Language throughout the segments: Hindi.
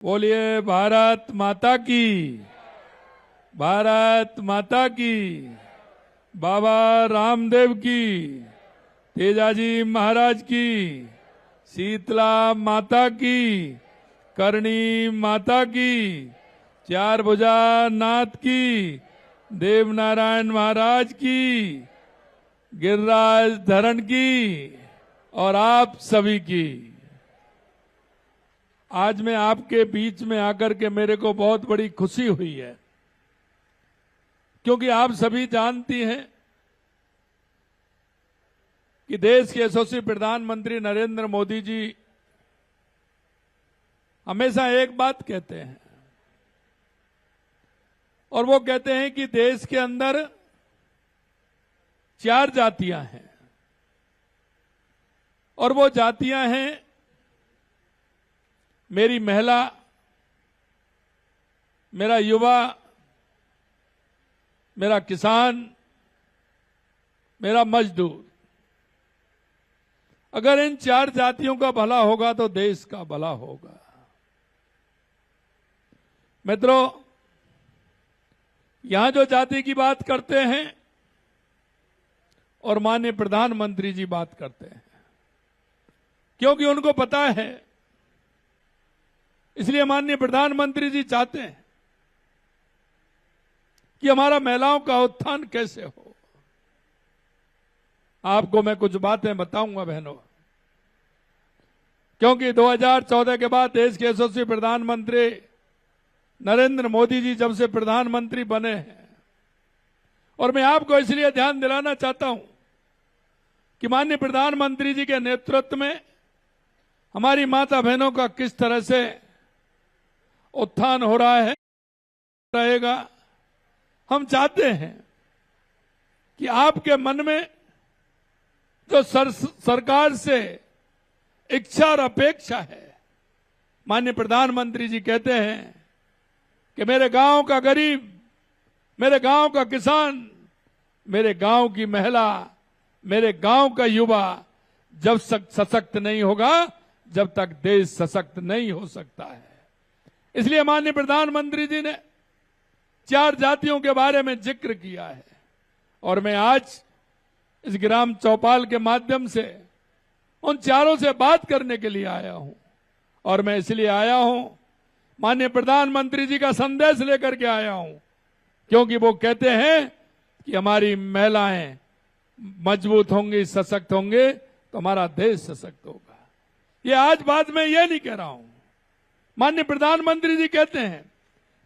बोलिए भारत माता की, भारत माता की, बाबा रामदेव की, तेजाजी महाराज की, शीतला माता की, करणी माता की, चार भुजा नाथ की, देवनारायण महाराज की, गिरिराज धरण की और आप सभी की। आज मैं आपके बीच में आकर के मेरे को बहुत बड़ी खुशी हुई है, क्योंकि आप सभी जानती हैं कि देश के यशस्वी प्रधानमंत्री नरेंद्र मोदी जी हमेशा एक बात कहते हैं, और वो कहते हैं कि देश के अंदर 4 जातियां हैं, और वो जातियां हैं मेरी महिला, मेरा युवा, मेरा किसान, मेरा मजदूर। अगर इन 4 जातियों का भला होगा तो देश का भला होगा। मित्रों, यहां जो जाति की बात करते हैं और माननीय प्रधानमंत्री जी बात करते हैं, क्योंकि उनको पता है, इसलिए माननीय प्रधानमंत्री जी चाहते हैं कि हमारा महिलाओं का उत्थान कैसे हो। आपको मैं कुछ बातें बताऊंगा बहनों, क्योंकि 2014 के बाद देश के यशस्वी प्रधानमंत्री नरेंद्र मोदी जी जब से प्रधानमंत्री बने हैं, और मैं आपको इसलिए ध्यान दिलाना चाहता हूं कि माननीय प्रधानमंत्री जी के नेतृत्व में हमारी माता बहनों का किस तरह से उत्थान हो रहा है, रहेगा। हम चाहते हैं कि आपके मन में जो सरकार से इच्छा और अपेक्षा है, माननीय प्रधानमंत्री जी कहते हैं कि मेरे गांव का गरीब, मेरे गांव का किसान, मेरे गांव की महिला, मेरे गांव का युवा जब सशक्त नहीं होगा, जब तक देश सशक्त नहीं हो सकता है। इसलिए माननीय प्रधानमंत्री जी ने 4 जातियों के बारे में जिक्र किया है, और मैं आज इस ग्राम चौपाल के माध्यम से उन 4 से बात करने के लिए आया हूं। और मैं इसलिए आया हूं, माननीय प्रधानमंत्री जी का संदेश लेकर के आया हूं, क्योंकि वो कहते हैं कि हमारी महिलाएं मजबूत होंगी, सशक्त होंगे तो हमारा देश सशक्त होगा। ये आज बात मैं ये नहीं कह रहा हूं, माननीय प्रधानमंत्री जी कहते हैं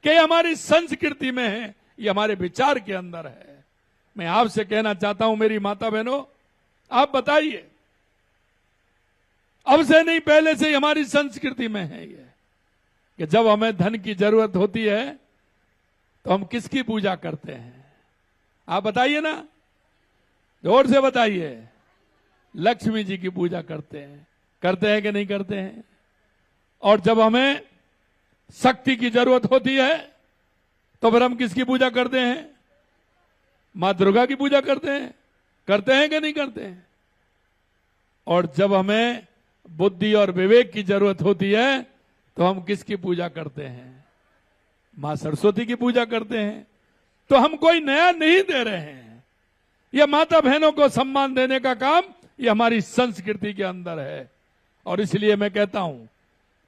कि ये हमारी संस्कृति में है, ये हमारे विचार के अंदर है। मैं आपसे कहना चाहता हूं मेरी माता बहनों, आप बताइए, अब से नहीं पहले से ही हमारी संस्कृति में है ये कि जब हमें धन की जरूरत होती है तो हम किसकी पूजा करते हैं? आप बताइए ना, जोर से बताइए। लक्ष्मी जी की पूजा करते हैं कि नहीं करते हैं? और जब हमें शक्ति की जरूरत होती है तो फिर हम किसकी पूजा करते हैं? मां दुर्गा की पूजा करते हैं कि नहीं करते हैं? और जब हमें बुद्धि और विवेक की जरूरत होती है तो हम किसकी पूजा करते हैं? मां सरस्वती की पूजा करते हैं। तो हम कोई नया नहीं दे रहे हैं, यह माता बहनों को सम्मान देने का काम ये हमारी संस्कृति के अंदर है। और इसलिए मैं कहता हूं,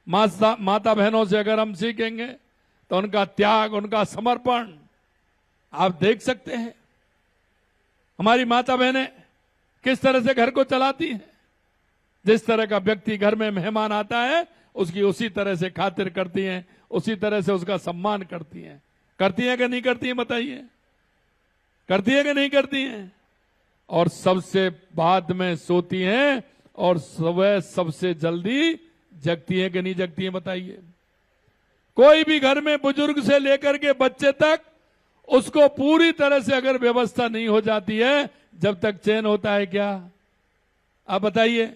माता बहनों से अगर हम सीखेंगे तो उनका त्याग, उनका समर्पण आप देख सकते हैं। हमारी माता बहनें किस तरह से घर को चलाती हैं। जिस तरह का व्यक्ति घर में मेहमान आता है उसकी उसी तरह से खातिर करती हैं, उसी तरह से उसका सम्मान करती हैं। करती हैं कि नहीं करती हैं? बताइए, करती है कि नहीं करती हैं? और सबसे बाद में सोती हैं और सुबह सबसे जल्दी जगती हैं कि नहीं जगती हैं? बताइए। कोई भी घर में बुजुर्ग से लेकर के बच्चे तक उसको पूरी तरह से अगर व्यवस्था नहीं हो जाती है, जब तक चैन होता है क्या? आप बताइए।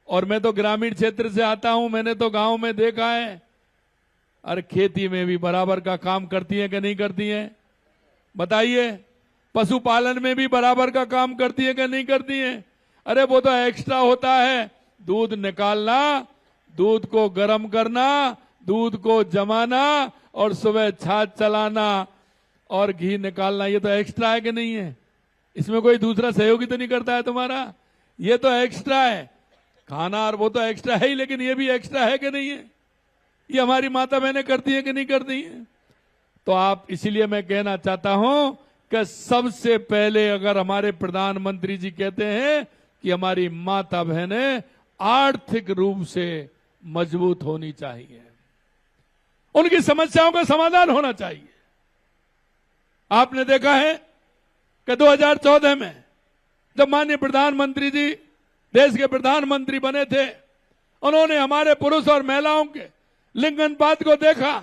और मैं तो ग्रामीण क्षेत्र से आता हूं, मैंने तो गांव में देखा है, अरे खेती में भी बराबर का काम करती हैं कि नहीं करती हैं? बताइए। पशुपालन में भी बराबर का काम करती है कि नहीं करती हैं? अरे वो तो एक्स्ट्रा होता है, दूध निकालना, दूध को गर्म करना, दूध को जमाना और सुबह छाछ चलाना और घी निकालना, ये तो एक्स्ट्रा है कि नहीं है? इसमें कोई दूसरा सहयोगी तो नहीं करता है तुम्हारा? ये तो एक्स्ट्रा है। खाना और वो तो एक्स्ट्रा है ही, लेकिन ये भी एक्स्ट्रा है कि नहीं है? ये हमारी माता बहनें करती है कि नहीं करती है? तो आप, इसीलिए मैं कहना चाहता हूं कि सबसे पहले अगर हमारे प्रधानमंत्री जी कहते हैं कि हमारी माता बहनें आर्थिक रूप से मजबूत होनी चाहिए, उनकी समस्याओं का समाधान होना चाहिए। आपने देखा है कि 2014 में जब माननीय प्रधानमंत्री जी देश के प्रधानमंत्री बने थे, उन्होंने हमारे पुरुष और महिलाओं के लिंग अनुपात को देखा।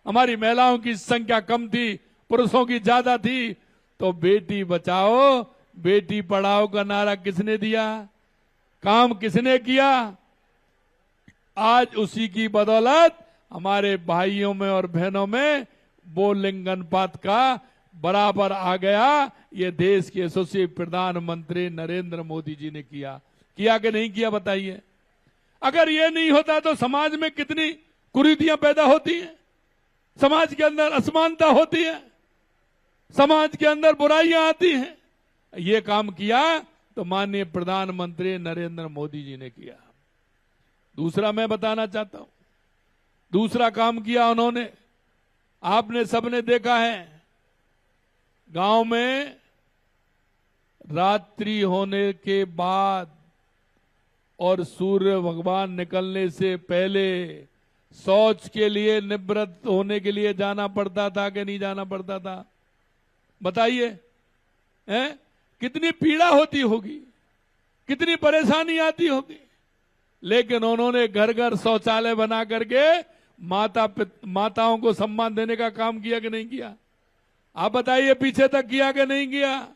हमारी महिलाओं की संख्या कम थी, पुरुषों की ज्यादा थी। तो बेटी बचाओ बेटी पढ़ाओ का नारा किसने दिया? काम किसने किया? आज उसी की बदौलत हमारे भाइयों में और बहनों में वो लिंग अनुपात का बराबर आ गया। ये देश के यशस्वी प्रधानमंत्री नरेंद्र मोदी जी ने किया कि नहीं किया? बताइए। अगर ये नहीं होता तो समाज में कितनी कुरीतियां पैदा होती हैं, समाज के अंदर असमानता होती है, समाज के अंदर बुराइयां आती हैं। ये काम किया तो माननीय प्रधानमंत्री नरेंद्र मोदी जी ने किया। दूसरा मैं बताना चाहता हूं, दूसरा काम किया उन्होंने, आपने सबने देखा है, गांव में रात्रि होने के बाद और सूर्य भगवान निकलने से पहले शौच के लिए, निवृत्त होने के लिए जाना पड़ता था कि नहीं जाना पड़ता था? बताइए, कितनी पीड़ा होती होगी, कितनी परेशानी आती होगी। लेकिन उन्होंने घर घर शौचालय बना करके माताओं को सम्मान देने का काम किया कि नहीं किया? आप बताइए, पीछे तक किया कि नहीं किया?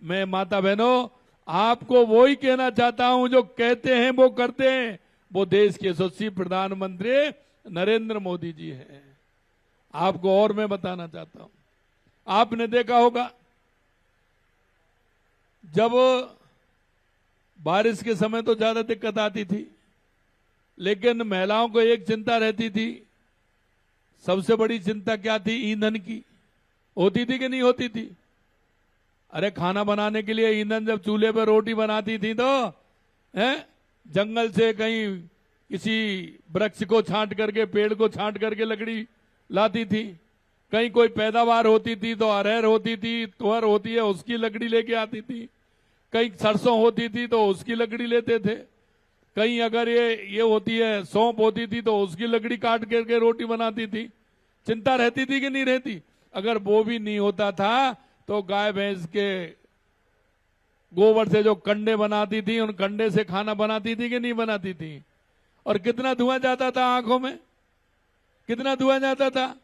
मैं माता बहनों आपको वो ही कहना चाहता हूं, जो कहते हैं वो करते हैं, वो देश के यशस्वी प्रधानमंत्री नरेंद्र मोदी जी हैं। आपको और मैं बताना चाहता हूं, आपने देखा होगा जब बारिश के समय तो ज्यादा दिक्कत आती थी, लेकिन महिलाओं को एक चिंता रहती थी। सबसे बड़ी चिंता क्या थी? ईंधन की। होती थी कि नहीं होती थी? अरे खाना बनाने के लिए ईंधन, जब चूल्हे पर रोटी बनाती थी तो जंगल से कहीं किसी वृक्ष को छांट करके, पेड़ को छांट करके लकड़ी लाती थी। कहीं कोई पैदावार होती थी तो अरहर होती थी, तुअर होती है, उसकी लकड़ी लेके आती थी। कहीं सरसों होती थी तो उसकी लकड़ी लेते थे। कहीं अगर ये होती है, सौंफ होती थी तो उसकी लकड़ी काट करके रोटी बनाती थी। चिंता रहती थी कि नहीं रहती? अगर वो भी नहीं होता था तो गाय भैंस के गोबर से जो कंडे बनाती थी, उन कंडे से खाना बनाती थी कि नहीं बनाती थी? और कितना धुआं जाता था आंखों में, कितना धुआं जाता था।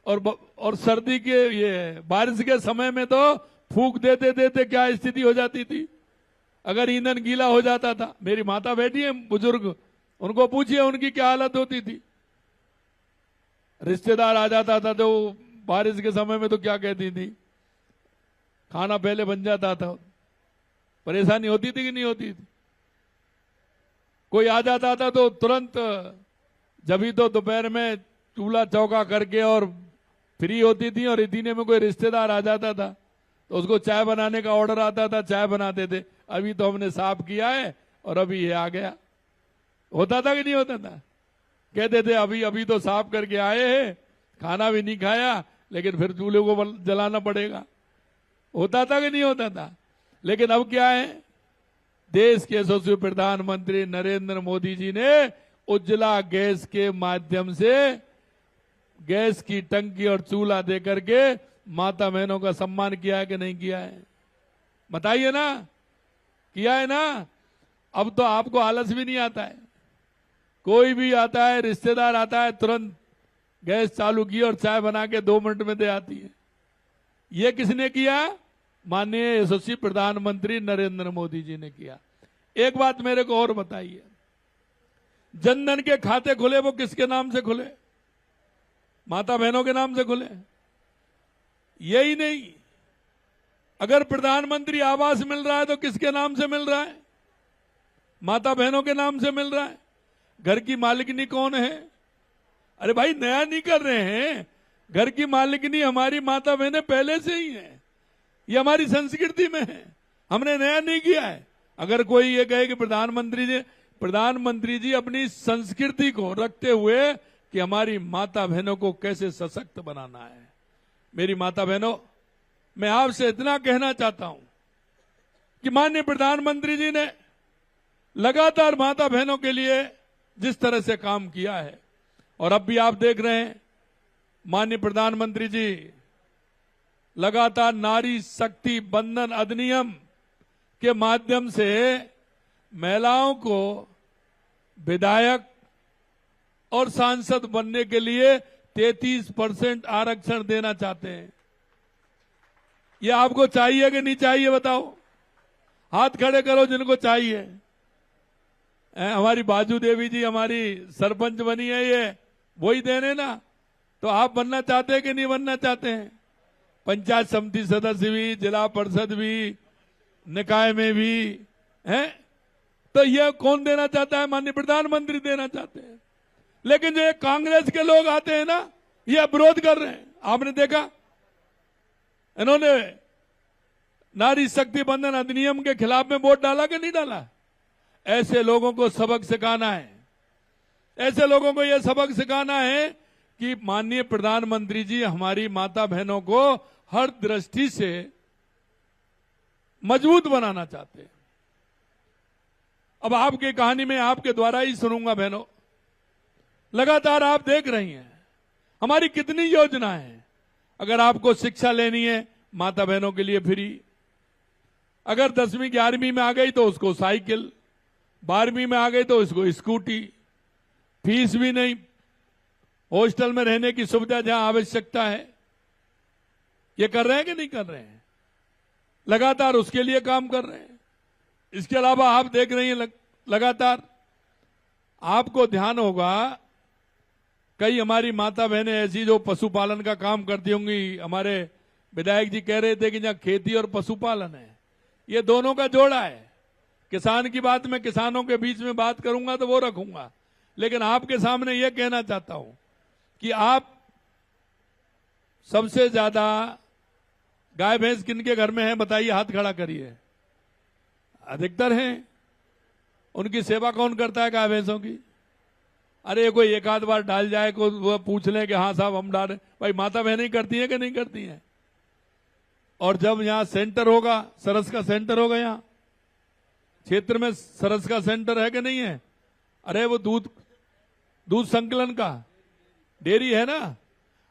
और सर्दी के, ये बारिश के समय में तो फूंक देते देते क्या स्थिति हो जाती थी, अगर ईंधन गीला हो जाता था। मेरी माता बैठी है बुजुर्ग, उनको पूछिए उनकी क्या हालत होती थी। रिश्तेदार आ जाता था तो बारिश के समय में तो क्या कहती थी, खाना पहले बन जाता था। परेशानी होती थी कि नहीं होती थी? कोई आ जाता था तो तुरंत, जब तो दोपहर में चूल्हा चौका करके और फ्री होती थी, और इतने में कोई रिश्तेदार आ जाता था तो उसको चाय बनाने का ऑर्डर आता था, चाय बनाते थे। अभी तो हमने साफ किया है और अभी ये आ गया। होता था कि नहीं होता था? कहते थे अभी अभी तो साफ करके आए हैं, खाना भी नहीं खाया, लेकिन फिर चूल्हे को जलाना पड़ेगा। होता था कि नहीं होता था? लेकिन अब क्या है, देश के यशस्वी प्रधानमंत्री नरेंद्र मोदी जी ने उज्ज्वला गैस के माध्यम से गैस की टंकी और चूल्हा दे करके माता बहनों का सम्मान किया है कि नहीं किया है? बताइए ना, किया है ना? अब तो आपको आलस भी नहीं आता है। कोई भी आता है, रिश्तेदार आता है, तुरंत गैस चालू की और चाय बना के 2 मिनट में दे आती है। ये किसने किया? माननीय यशस्वी प्रधानमंत्री नरेंद्र मोदी जी ने किया। एक बात मेरे को और बताइए, जनधन के खाते खुले वो किसके नाम से खुले? माता बहनों के नाम से खुले। यही नहीं, अगर प्रधानमंत्री आवास मिल रहा है तो किसके नाम से मिल रहा है? माता बहनों के नाम से मिल रहा है। घर की मालिकनी कौन है? अरे भाई नया नहीं कर रहे हैं, घर की मालिकनी हमारी माता बहनें पहले से ही है, ये हमारी संस्कृति में है, हमने नया नहीं किया है। अगर कोई ये कहे कि प्रधानमंत्री जी अपनी संस्कृति को रखते हुए कि हमारी माता बहनों को कैसे सशक्त बनाना है, मेरी माता बहनों, मैं आपसे इतना कहना चाहता हूं कि माननीय प्रधानमंत्री जी ने लगातार माता बहनों के लिए जिस तरह से काम किया है, और अब भी आप देख रहे हैं माननीय प्रधानमंत्री जी लगातार नारी शक्ति बंधन अधिनियम के माध्यम से महिलाओं को विधायक और सांसद बनने के लिए 33% आरक्षण देना चाहते हैं। ये आपको चाहिए कि नहीं चाहिए बताओ? हाथ खड़े करो जिनको चाहिए। हमारी बाजू देवी जी हमारी सरपंच बनी है, ये वही देने ना, तो आप बनना चाहते हैं कि नहीं बनना चाहते हैं? पंचायत समिति सदस्य भी, जिला परिषद भी, निकाय में भी है, तो यह कौन देना चाहता है? माननीय प्रधानमंत्री देना चाहते हैं। लेकिन जो कांग्रेस के लोग आते हैं ना, ये विरोध कर रहे हैं। आपने देखा इन्होंने नारी शक्ति बंधन अधिनियम के खिलाफ में वोट डाला कि नहीं डाला? ऐसे लोगों को सबक सिखाना है, ऐसे लोगों को यह सबक सिखाना है कि माननीय प्रधानमंत्री जी हमारी माता बहनों को हर दृष्टि से मजबूत बनाना चाहते हैं। अब आपकी कहानी में आपके द्वारा ही सुनूंगा बहनों। लगातार आप देख रही हैं हमारी कितनी योजनाएं हैं। अगर आपको शिक्षा लेनी है, माता बहनों के लिए फ्री। अगर 10वीं 11वीं में आ गई तो उसको साइकिल, 12वीं में आ गई तो उसको स्कूटी, फीस भी नहीं, हॉस्टल में रहने की सुविधा जहां आवश्यकता है। ये कर रहे हैं कि नहीं कर रहे हैं? लगातार उसके लिए काम कर रहे हैं। इसके अलावा आप देख रही हैं लगातार आपको ध्यान होगा कई हमारी माता बहनें ऐसी जो पशुपालन का काम करती होंगी। हमारे विधायक जी कह रहे थे कि जहां खेती और पशुपालन है, ये दोनों का जोड़ा है। किसान की बात मैं किसानों के बीच में बात करूंगा तो वो रखूंगा, लेकिन आपके सामने ये कहना चाहता हूं कि आप सबसे ज्यादा गाय भैंस किनके घर में है बताइए, हाथ खड़ा करिए। अधिकतर हैं। उनकी सेवा कौन करता है गाय भैंसों की? अरे कोई एक आध बार डाल जाए को वो पूछ ले कि हाँ साहब हम डाले, भाई माता बहनें ही करती हैं कि नहीं करती हैं? और जब यहां सेंटर होगा, सरस का सेंटर होगा, यहां क्षेत्र में सरस का सेंटर है कि नहीं है? अरे वो दूध संकलन का डेयरी है ना।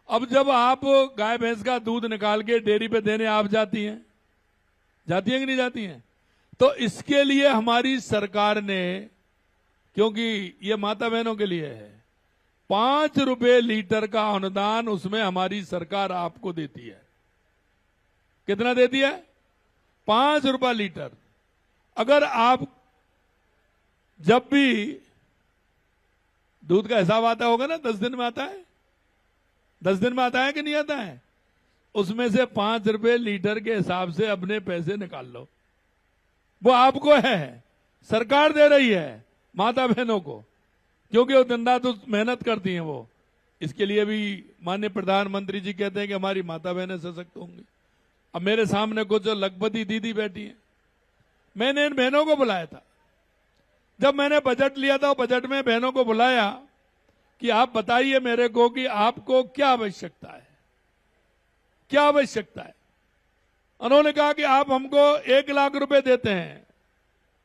अब जब आप गाय भैंस का दूध निकाल के डेयरी पे देने आप जाती हैं कि नहीं जाती हैं? तो इसके लिए हमारी सरकार ने, क्योंकि ये माता बहनों के लिए है, 5 रुपए लीटर का अनुदान उसमें हमारी सरकार आपको देती है। कितना देती है? 5 रुपए लीटर। अगर आप जब भी दूध का हिसाब आता होगा ना, 10 दिन में आता है, 10 दिन में आता है कि नहीं आता है? उसमें से 5 रुपए लीटर के हिसाब से अपने पैसे निकाल लो। वो आपको है, सरकार दे रही है माता बहनों को, क्योंकि वो दिन रात मेहनत करती हैं। वो इसके लिए भी माननीय प्रधानमंत्री जी कहते हैं कि हमारी माता बहनें सशक्त होंगी। अब मेरे सामने कुछ जो लखपति दीदी बैठी हैं, मैंने इन बहनों को बुलाया था। जब मैंने बजट लिया था, बजट में बहनों को बुलाया कि आप बताइए मेरे को कि आपको क्या आवश्यकता है, क्या आवश्यकता है। उन्होंने कहा कि आप हमको 1 लाख रुपए देते हैं,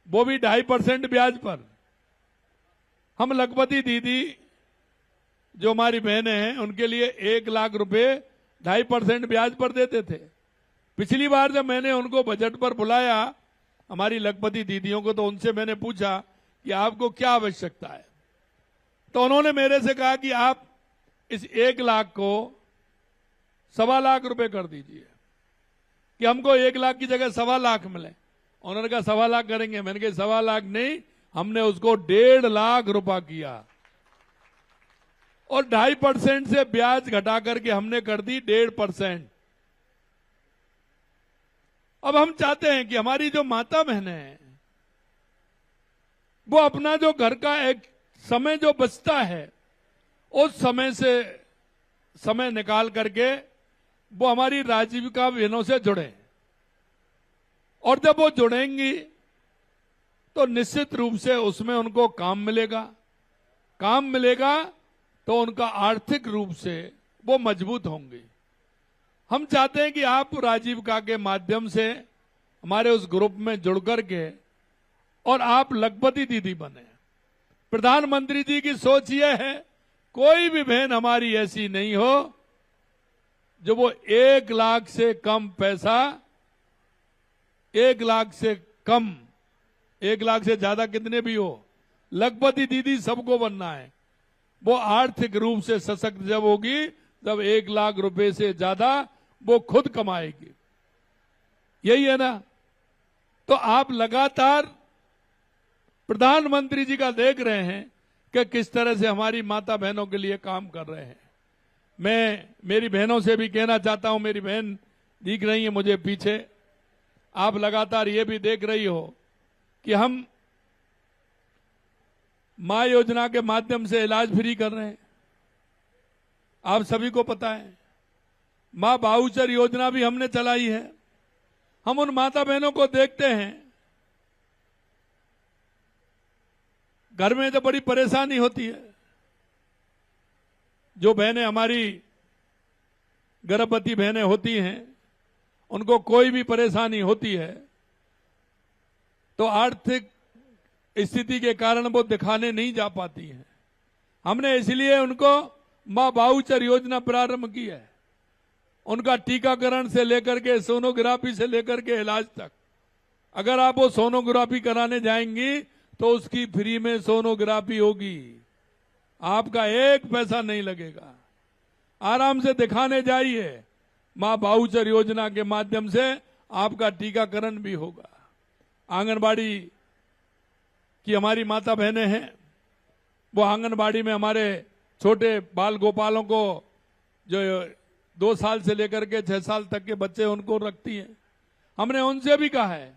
वो भी 2.5% ब्याज पर। हम लखपति दीदी जो हमारी बहनें हैं उनके लिए 1 लाख रुपए 2.5% ब्याज पर देते थे। पिछली बार जब मैंने उनको बजट पर बुलाया हमारी लखपति दीदियों को, तो उनसे मैंने पूछा कि आपको क्या आवश्यकता है। तो उन्होंने मेरे से कहा कि आप इस 1 लाख को 1.25 लाख रुपए कर दीजिए, कि हमको 1 लाख की जगह 1.25 लाख मिले। उन्होंने कहा 1.25 लाख करेंगे। मैंने कहा 1.25 लाख नहीं, हमने उसको 1.5 लाख रुपया किया और 2.5% से ब्याज घटा करके हमने कर दी 1.5%। अब हम चाहते हैं कि हमारी जो माता बहनें हैं वो अपना जो घर का एक समय जो बचता है उस समय से समय निकाल करके वो हमारी आजीविका बहनों से जुड़े, और जब वो जुड़ेंगी तो निश्चित रूप से उसमें उनको काम मिलेगा। काम मिलेगा तो उनका आर्थिक रूप से वो मजबूत होंगे। हम चाहते हैं कि आप आजीविका के माध्यम से हमारे उस ग्रुप में जुड़ करके और आप लखपति दीदी बने। प्रधानमंत्री जी की सोच यह है, कोई भी बहन हमारी ऐसी नहीं हो जो वो 1 लाख से कम पैसा, 1 लाख से कम, 1 लाख से ज्यादा कितने भी हो, लखपति दीदी सबको बनना है। वो आर्थिक रूप से सशक्त जब होगी तब 1 लाख रुपए से ज्यादा वो खुद कमाएगी। यही है ना। तो आप लगातार प्रधानमंत्री जी का देख रहे हैं कि किस तरह से हमारी माता बहनों के लिए काम कर रहे हैं। मैं मेरी बहनों से भी कहना चाहता हूं, मेरी बहन दिख रही है मुझे पीछे, आप लगातार ये भी देख रही हो कि हम मां योजना के माध्यम से इलाज फ्री कर रहे हैं। आप सभी को पता है, मां वाउचर योजना भी हमने चलाई है। हम उन माता बहनों को देखते हैं, घर में तो बड़ी परेशानी होती है। जो बहनें हमारी गर्भवती बहनें होती हैं, उनको कोई भी परेशानी होती है तो आर्थिक स्थिति के कारण वो दिखाने नहीं जा पाती हैं। हमने इसलिए उनको मां वाउचर योजना प्रारंभ की है। उनका टीकाकरण से लेकर के सोनोग्राफी से लेकर के इलाज तक, अगर आप वो सोनोग्राफी कराने जाएंगी तो उसकी फ्री में सोनोग्राफी होगी, आपका 1 पैसा नहीं लगेगा। आराम से दिखाने जाइए, मां वाउचर योजना के माध्यम से आपका टीकाकरण भी होगा। आंगनबाड़ी की हमारी माता बहनें हैं, वो आंगनबाड़ी में हमारे छोटे बाल गोपालों को जो 2 साल से लेकर के 6 साल तक के बच्चे उनको रखती हैं। हमने उनसे भी कहा है,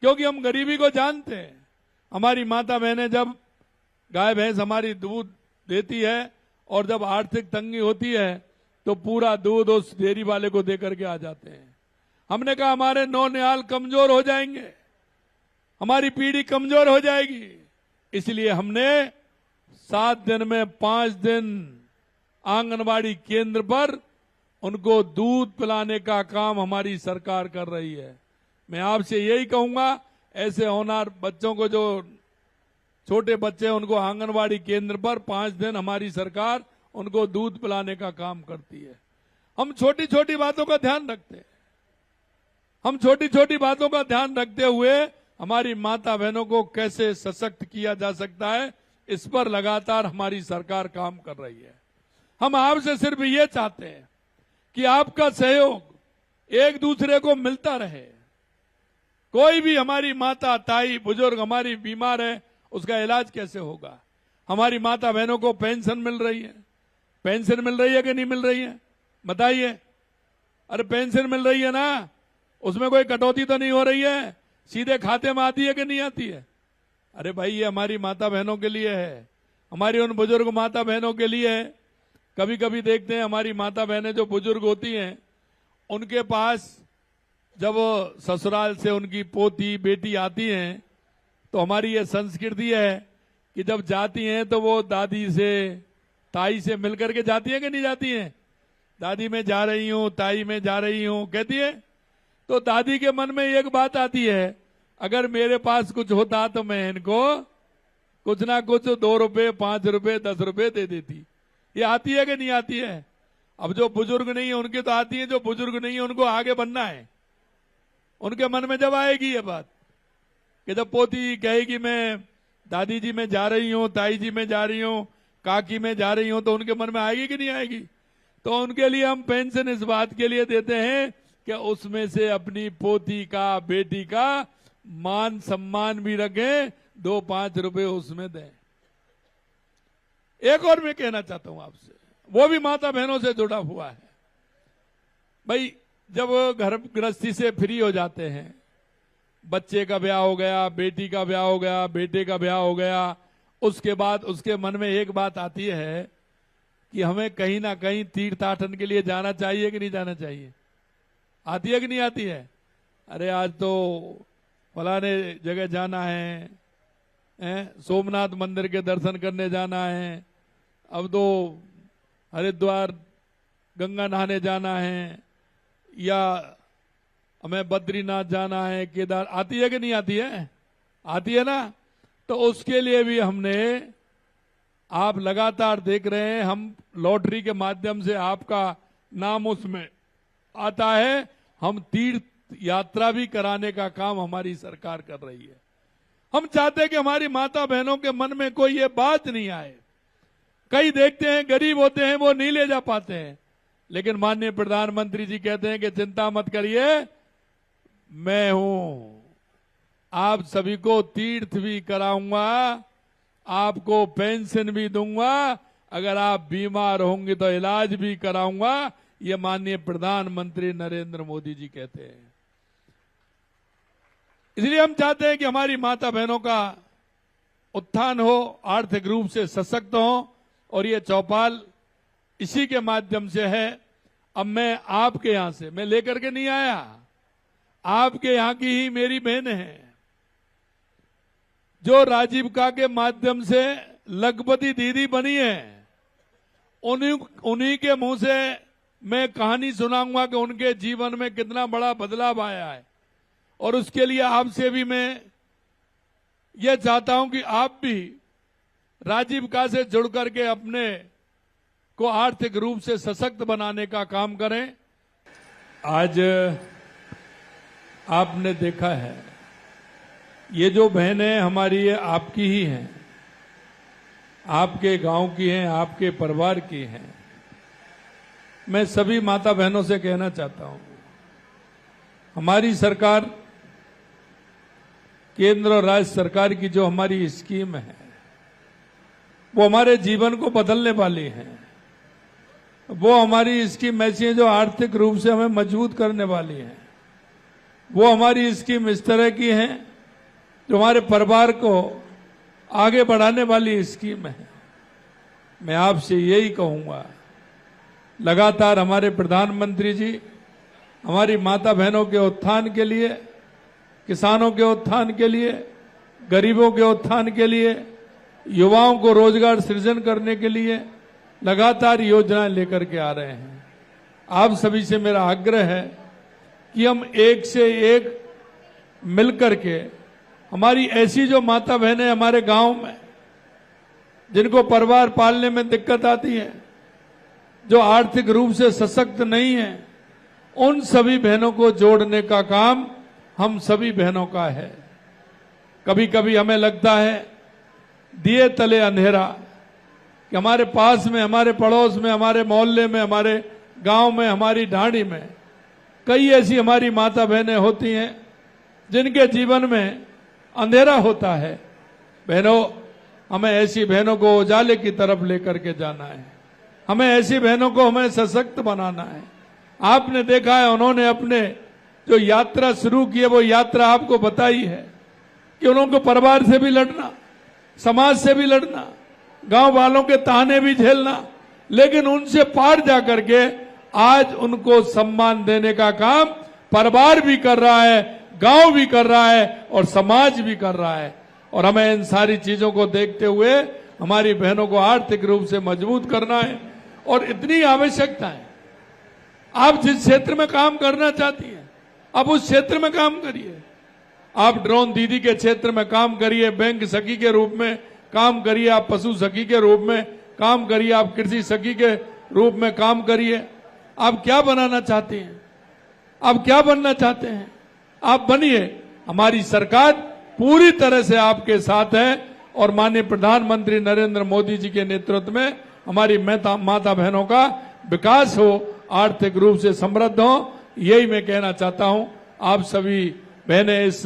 क्योंकि हम गरीबी को जानते हैं। हमारी माता बहनें जब गाय भैंस हमारी दूध देती है और जब आर्थिक तंगी होती है तो पूरा दूध उस डेयरी वाले को दे करके आ जाते हैं। हमने कहा हमारे नौनिहाल कमजोर हो जाएंगे, हमारी पीढ़ी कमजोर हो जाएगी, इसलिए हमने 7 दिन में 5 दिन आंगनबाड़ी केंद्र पर उनको दूध पिलाने का काम हमारी सरकार कर रही है। मैं आपसे यही कहूंगा, ऐसे होनहार बच्चों को, जो छोटे बच्चे हैं, उनको आंगनबाड़ी केंद्र पर 5 दिन हमारी सरकार उनको दूध पिलाने का काम करती है। हम छोटी छोटी बातों का ध्यान रखते हैं। हम छोटी छोटी बातों का ध्यान रखते हुए हमारी माता बहनों को कैसे सशक्त किया जा सकता है, इस पर लगातार हमारी सरकार काम कर रही है। हम आपसे सिर्फ ये चाहते हैं कि आपका सहयोग एक दूसरे को मिलता रहे। कोई भी हमारी माता, ताई, बुजुर्ग हमारी बीमार है, उसका इलाज कैसे होगा? हमारी माता बहनों को पेंशन मिल रही है, पेंशन मिल रही है कि नहीं मिल रही है? बताइए। अरे पेंशन मिल रही है ना, उसमें कोई कटौती तो नहीं हो रही है, सीधे खाते में आती है कि नहीं आती है? अरे भाई, ये हमारी माता बहनों के लिए है, हमारी उन बुजुर्ग माता बहनों के लिए है। कभी कभी देखते हैं हमारी माता बहनें जो बुजुर्ग होती हैं, उनके पास जब ससुराल से उनकी पोती बेटी आती हैं तो हमारी ये संस्कृति है कि जब जाती हैं तो वो दादी से, ताई से मिलकर के जाती है कि नहीं जाती हैं? दादी मैं जा रही हूं, ताई मैं जा रही हूं कहती है। तो दादी के मन में एक बात आती है, अगर मेरे पास कुछ होता तो मैं इनको कुछ ना कुछ 2 रुपए, 5 रुपए, 10 रुपए दे देती। ये आती है कि नहीं आती है? अब जो बुजुर्ग नहीं है उनके तो आती है, जो बुजुर्ग नहीं है उनको आगे बढ़ना है। उनके मन में जब आएगी ये बात कि जब पोती कहेगी मैं दादी जी में जा रही हूं, ताई जी में जा रही हूं, काकी में जा रही हूं, तो उनके मन में आएगी कि नहीं आएगी? तो उनके लिए हम पेंशन इस बात के लिए देते हैं कि उसमें से अपनी पोती का, बेटी का मान सम्मान भी रखें, 2-5 रुपए उसमें दें। एक और मैं कहना चाहता हूं आपसे, वो भी माता बहनों से जुड़ा हुआ है। भाई, जब घर गृहस्थी से फ्री हो जाते हैं, बच्चे का ब्याह हो गया, बेटी का ब्याह हो गया, बेटे का ब्याह हो गया, उसके बाद उसके मन में एक बात आती है कि हमें कहीं ना कहीं तीर्थाटन के लिए जाना चाहिए कि नहीं जाना चाहिए? आती है कि नहीं आती है? अरे आज तो फलाने जगह जाना है, सोमनाथ मंदिर के दर्शन करने जाना है, अब तो हरिद्वार गंगा नहाने जाना है, या हमें बद्रीनाथ जाना है, केदार। आती है कि नहीं आती है? आती है ना। तो उसके लिए भी हमने, आप लगातार देख रहे हैं, हम लॉटरी के माध्यम से आपका नाम उसमें आता है। हम तीर्थ यात्रा भी कराने का काम हमारी सरकार कर रही है। हम चाहते हैं कि हमारी माता बहनों के मन में कोई ये बात नहीं आए। कई देखते हैं गरीब होते हैं, वो नहीं ले जा पाते हैं, लेकिन माननीय प्रधानमंत्री जी कहते हैं कि चिंता मत करिए, मैं हूं, आप सभी को तीर्थ भी कराऊंगा, आपको पेंशन भी दूंगा, अगर आप बीमार होंगे तो इलाज भी कराऊंगा। ये माननीय प्रधानमंत्री नरेंद्र मोदी जी कहते हैं। इसलिए हम चाहते हैं कि हमारी माता बहनों का उत्थान हो, आर्थिक रूप से सशक्त हो, और ये चौपाल इसी के माध्यम से है। अब मैं आपके यहां से, मैं लेकर के नहीं आया, आपके यहां की ही मेरी बहन है, जो राजीविका के माध्यम से लखपति दीदी बनी है, उन्हीं के मुंह से मैं कहानी सुनाऊंगा कि उनके जीवन में कितना बड़ा बदलाव आया है। और उसके लिए आपसे भी मैं ये चाहता हूं कि आप भी राजीविका से जुड़ करके अपने को आर्थिक रूप से सशक्त बनाने का काम करें। आज आपने देखा है, ये जो बहनें हमारी, ये आपकी ही हैं, आपके गांव की हैं, आपके परिवार की हैं। मैं सभी माता बहनों से कहना चाहता हूं, हमारी सरकार, केंद्र और राज्य सरकार की जो हमारी स्कीम है, वो हमारे जीवन को बदलने वाली है। वो हमारी स्कीम ऐसी है जो आर्थिक रूप से हमें मजबूत करने वाली है। वो हमारी स्कीम इस तरह की है जो हमारे परिवार को आगे बढ़ाने वाली स्कीम है। मैं आपसे यही कहूंगा, लगातार हमारे प्रधानमंत्री जी हमारी माता बहनों के उत्थान के लिए, किसानों के उत्थान के लिए, गरीबों के उत्थान के लिए, युवाओं को रोजगार सृजन करने के लिए लगातार योजनाएं लेकर के आ रहे हैं। आप सभी से मेरा आग्रह है कि हम एक से एक मिलकर के, हमारी ऐसी जो माता बहनें हमारे गांव में, जिनको परिवार पालने में दिक्कत आती है, जो आर्थिक रूप से सशक्त नहीं है, उन सभी बहनों को जोड़ने का काम हम सभी बहनों का है। कभी कभी हमें लगता है दिए तले अंधेरा, कि हमारे पास में, हमारे पड़ोस में, हमारे मोहल्ले में, हमारे गांव में, हमारी ढाणी में कई ऐसी हमारी माता बहनें होती हैं जिनके जीवन में अंधेरा होता है। बहनों, हमें ऐसी बहनों को उजाले की तरफ लेकर के जाना है। हमें ऐसी बहनों को हमें सशक्त बनाना है। आपने देखा है, उन्होंने अपने जो यात्रा शुरू की है, वो यात्रा आपको बताई है कि उनको परिवार से भी लड़ना, समाज से भी लड़ना, गांव वालों के ताने भी झेलना, लेकिन उनसे पार जाकर के आज उनको सम्मान देने का काम परिवार भी कर रहा है, गांव भी कर रहा है और समाज भी कर रहा है। और हमें इन सारी चीजों को देखते हुए हमारी बहनों को आर्थिक रूप से मजबूत करना है। और इतनी आवश्यकता है, आप जिस क्षेत्र में काम करना चाहती हैं, आप उस क्षेत्र में काम करिए। आप ड्रोन दीदी के क्षेत्र में काम करिए, बैंक सखी के रूप में काम करिए, आप पशु सखी के रूप में काम करिए, आप कृषि सखी के रूप में काम करिए। आप क्या बनाना चाहते हैं, आप क्या बनना चाहते हैं, आप बनिए। हमारी सरकार पूरी तरह से आपके साथ है और माननीय प्रधानमंत्री नरेंद्र मोदी जी के नेतृत्व में हमारी माता बहनों का विकास हो, आर्थिक रूप से समृद्ध हो, यही मैं कहना चाहता हूं। आप सभी बहनें इस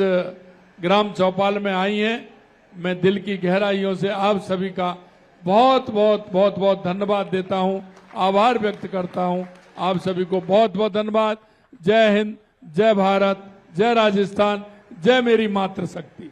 ग्राम चौपाल में आई हैं, मैं दिल की गहराइयों से आप सभी का बहुत बहुत बहुत बहुत धन्यवाद देता हूं, आभार व्यक्त करता हूं। आप सभी को बहुत बहुत धन्यवाद। जय हिंद, जय भारत, जय राजस्थान, जय मेरी मातृशक्ति।